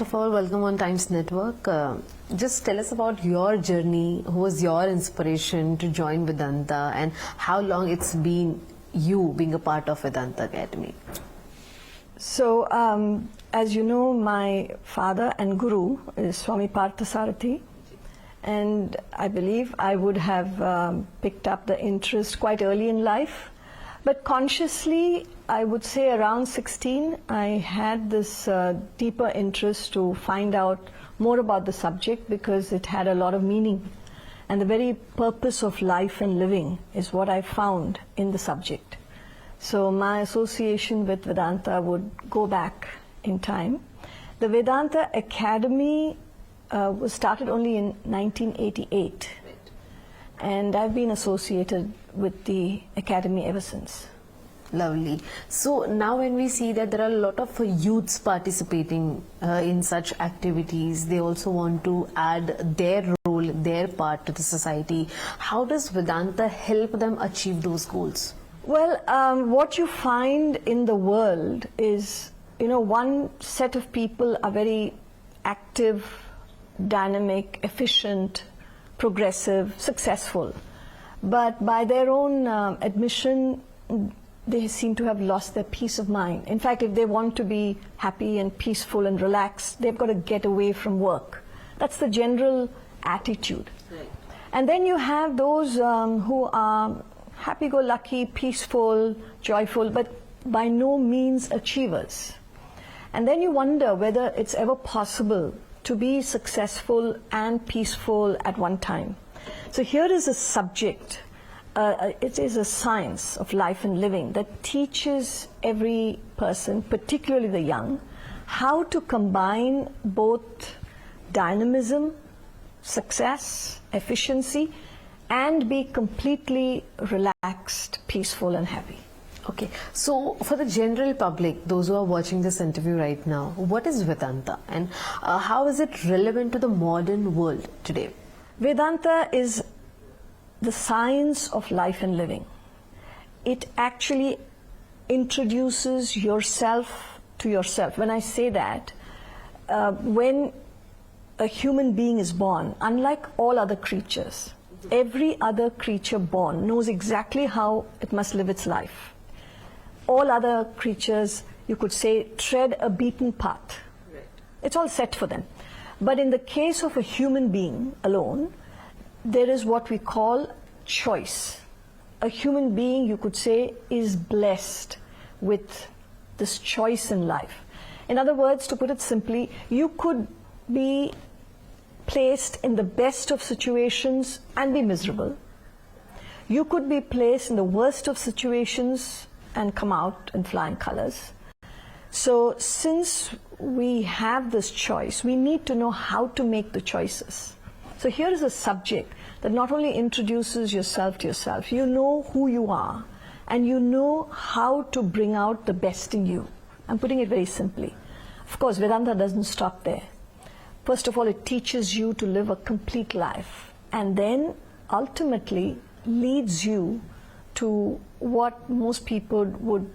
first of all, welcome on Times Network. Just tell us about your journey. Who was your inspiration to join Vedanta, and how long it's been you being a part of Vedanta Academy? So, as you know, my father and guru is Swami Parthasarathy, and I believe I would have picked up the interest quite early in life. But consciously, I would say around 16, I had this deeper interest to find out more about the subject because it had a lot of meaning. And the very purpose of life and living is what I found in the subject. So my association with Vedanta would go back in time. The Vedanta Academy was started only in 1988. And I've been associated with the Academy ever since. Lovely. So now when we see that there are a lot of youths participating in such activities, they also want to add their role, their part to the society. How does Vedanta help them achieve those goals? Well, what you find in the world is, one set of people are very active, dynamic, efficient, progressive, successful. But by their own admission, they seem to have lost their peace of mind. In fact, if they want to be happy and peaceful and relaxed, they've got to get away from work. That's the general attitude. Right. And then you have those who are happy-go-lucky, peaceful, joyful, but by no means achievers. And then you wonder whether it's ever possible to be successful and peaceful at one time. So here is a subject, it is a science of life and living that teaches every person, particularly the young, how to combine both dynamism, success, efficiency, and be completely relaxed, peaceful and happy. Okay, so for the general public, those who are watching this interview right now, what is Vedanta and how is it relevant to the modern world today? Vedanta is the science of life and living. It actually introduces yourself to yourself. When I say that, when a human being is born, unlike all other creatures, every other creature born knows exactly how it must live its life. All other creatures, you could say, tread a beaten path. Right. It's all set for them. But in the case of a human being alone, there is what we call choice. A human being, you could say, is blessed with this choice in life. In other words, to put it simply, you could be placed in the best of situations and be miserable. You could be placed in the worst of situations and come out in flying colors. So since we have this choice, we need to know how to make the choices. So here is a subject that not only introduces yourself to yourself, you know who you are and you know how to bring out the best in you. I'm putting it very simply. Of course, Vedanta doesn't stop there. First of all, it teaches you to live a complete life, and then ultimately leads you to what most people would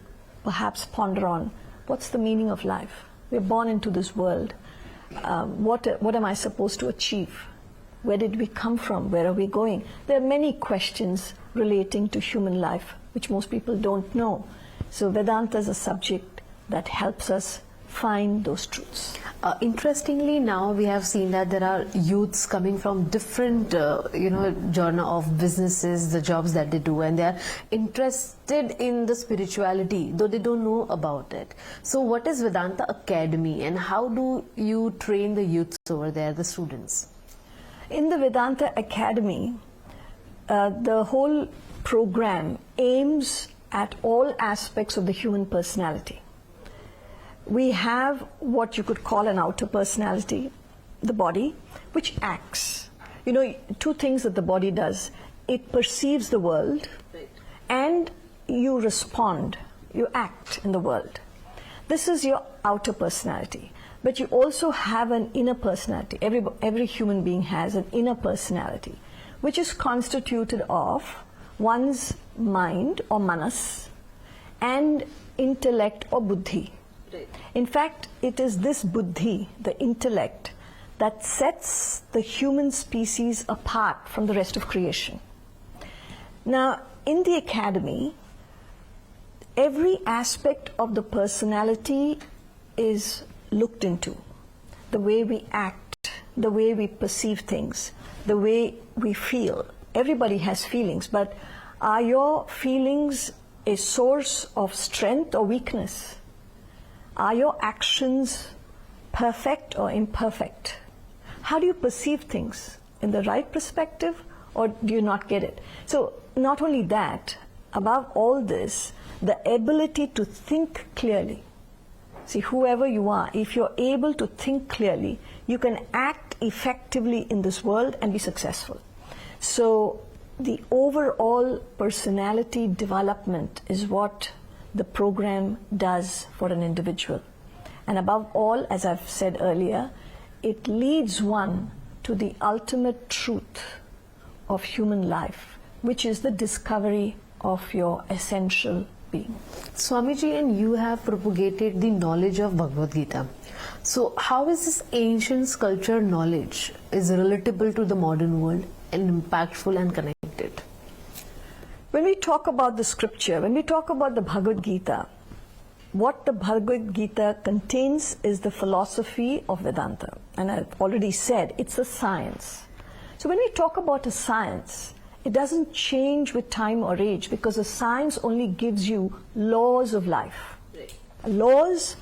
perhaps ponder on. What's the meaning of life? We're born into this world. What am I supposed to achieve? Where did we come from? Where are we going? There are many questions relating to human life which most people don't know. So Vedanta is a subject that helps us find those truths. Interestingly, now we have seen that there are youths coming from different, genre of businesses, the jobs that they do, and they are interested in the spirituality, though they don't know about it. So what is Vedanta Academy and how do you train the youths over there, the students? In the Vedanta Academy, the whole program aims at all aspects of the human personality. We have what you could call an outer personality, the body, which acts. Two things that the body does. It perceives the world, and you respond, you act in the world. This is your outer personality. But you also have an inner personality. Every human being has an inner personality, which is constituted of one's mind or manas and intellect or buddhi. In fact, it is this buddhi, the intellect, that sets the human species apart from the rest of creation. Now, in the academy, every aspect of the personality is looked into. The way we act, the way we perceive things, the way we feel. Everybody has feelings, but are your feelings a source of strength or weakness? Are your actions perfect or imperfect? How do you perceive things? In the right perspective, or do you not get it? So, not only that, above all this, the ability to think clearly. See, whoever you are, if you're able to think clearly, you can act effectively in this world and be successful. So, the overall personality development is what the program does for an individual. And above all, as I've said earlier, it leads one to the ultimate truth of human life, which is the discovery of your essential being. Swamiji, and you have propagated the knowledge of Bhagavad Gita. So how is this ancient sculpture knowledge is relatable to the modern world and impactful and connected? When we talk about the scripture, when we talk about the Bhagavad Gita, what the Bhagavad Gita contains is the philosophy of Vedanta. And I've already said, it's a science. So when we talk about a science, it doesn't change with time or age, because a science only gives you laws of life. Laws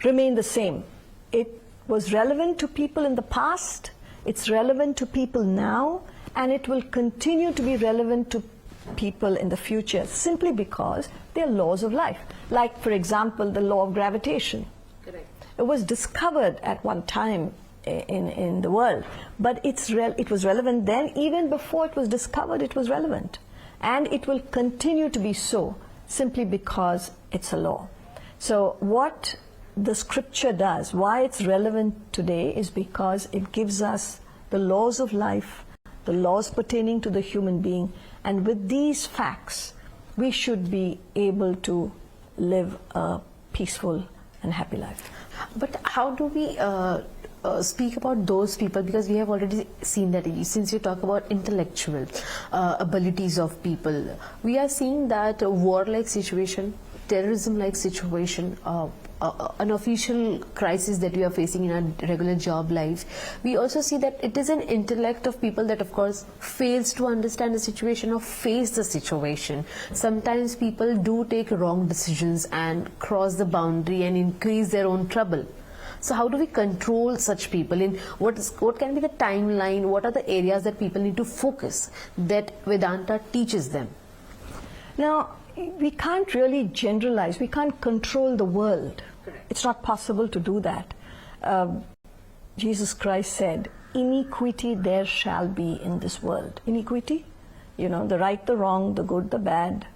remain the same. It was relevant to people in the past, it's relevant to people now, and it will continue to be relevant to people in the future, simply because they are laws of life. Like, for example, the law of gravitation. Correct. It was discovered at one time in the world, but it was relevant then. Even before it was discovered, it was relevant, and it will continue to be so, simply because it's a law. So what the scripture does, why it's relevant today, is because it gives us the laws of life, the laws pertaining to the human being, and with these facts, we should be able to live a peaceful and happy life. But how do we speak about those people, because we have already seen that since you talk about intellectual abilities of people, we are seeing that war-like situation, terrorism-like situation, an official crisis that we are facing in our regular job life. We also see that it is an intellect of people that of course fails to understand the situation or face the situation. Sometimes people do take wrong decisions and cross the boundary and increase their own trouble. So how do we control such people? In what can be the timeline? What are the areas that people need to focus that Vedanta teaches them? Now, we can't really generalize. We can't control the world. Correct. It's not possible to do that. Jesus Christ said, iniquity there shall be in this world. Iniquity, the right, the wrong, the good, the bad,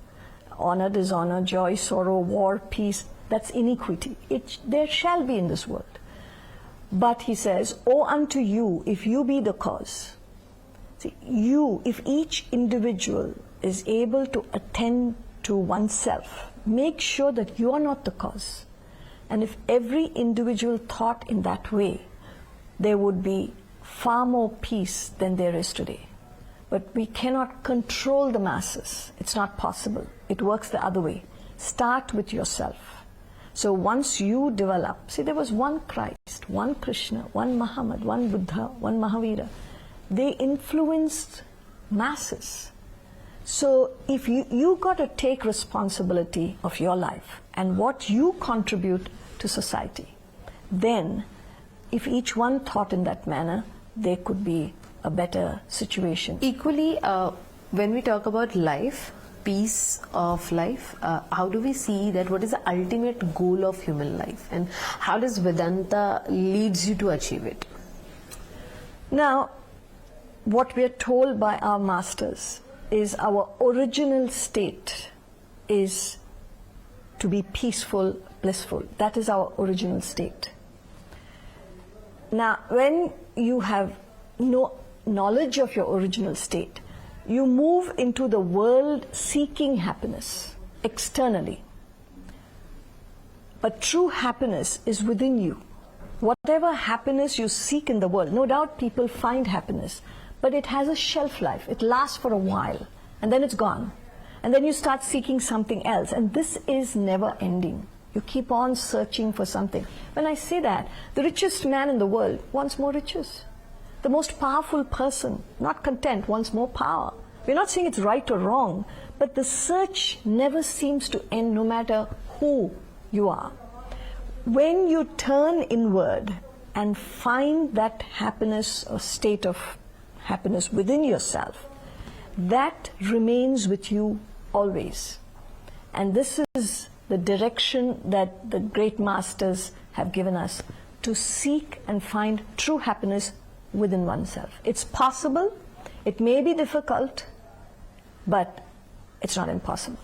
honor, dishonor, joy, sorrow, war, peace. That's iniquity. There shall be in this world. But he says, "O unto you, if you be the cause." See, if each individual is able to attend to oneself, make sure that you are not the cause. And if every individual thought in that way, there would be far more peace than there is today. But we cannot control the masses. It's not possible. It works the other way. Start with yourself. So once you develop, see, there was one Christ, one Krishna, one Muhammad, one Buddha, one Mahavira. They influenced masses. So if you got to take responsibility of your life and what you contribute to society, then if each one thought in that manner, there could be a better situation. Equally, when we talk about life, peace of life, how do we see that? What is the ultimate goal of human life, and how does Vedanta leads you to achieve it? Now, what we are told by our masters is our original state is to be peaceful, blissful. That is our original state. Now, when you have no knowledge of your original state, you move into the world seeking happiness externally. But true happiness is within you. Whatever happiness you seek in the world, no doubt people find happiness, but it has a shelf life. It lasts for a while, and then it's gone. And then you start seeking something else, and this is never ending. You keep on searching for something. When I say that, the richest man in the world wants more riches. The most powerful person, not content, wants more power. We're not saying it's right or wrong, but the search never seems to end, no matter who you are. When you turn inward and find that happiness or state of happiness within yourself, that remains with you always. And this is the direction that the great masters have given us, to seek and find true happiness within oneself. It's possible, it may be difficult, but it's not impossible.